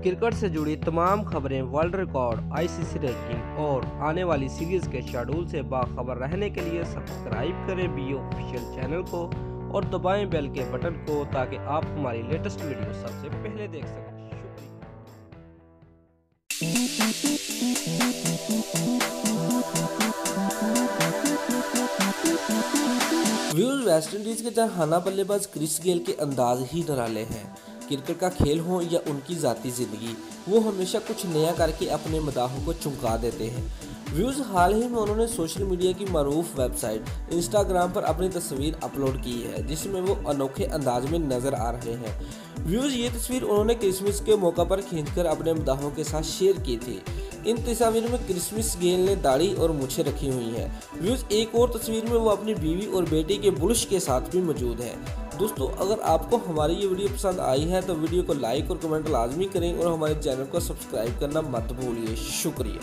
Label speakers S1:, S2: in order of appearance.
S1: Cricket से जुड़ी तमाम खबरें, वर्ल्ड रिकॉर्ड, आईसीसी रैंकिंग और आने वाली सीरीज के शेड्यूल से बाखबर रहने के लिए सब्सक्राइब करें बी ऑफिशियल चैनल को और दबाएं बेल के बटन को ताकि आप हमारी लेटेस्ट वीडियो सबसे पहले देख सकें।
S2: व्यूअर्स, वेस्टइंडीज के जहाना बल्लेबाज क्रिस गेल के अंदाज ही निराले हैं। क्रिकेट का खेल हो या उनकी ज़ाती ज़िंदगी, वो हमेशा कुछ नया करके अपने मदाहों को चौंका देते हैं। व्यूज़, हाल ही में उन्होंने सोशल मीडिया की मरूफ वेबसाइट इंस्टाग्राम पर अपनी तस्वीर अपलोड की है, जिसमें वो अनोखे अंदाज में नज़र आ रहे हैं। व्यूज़, ये तस्वीर उन्होंने क्रिसमस के मौका पर खींचकर अपने मदाहों के साथ शेयर की थी। इन तस्वीर में क्रिसमस गेल ने दाढ़ी और मूछें रखी हुई हैं। व्यूज़, एक और तस्वीर में वो अपनी बीवी और बेटी के बुलिश के साथ भी मौजूद है। दोस्तों, अगर आपको हमारी ये वीडियो पसंद आई है तो वीडियो को लाइक और कमेंट लाजमी करें और हमारे चैनल को सब्सक्राइब करना मत भूलिए। शुक्रिया।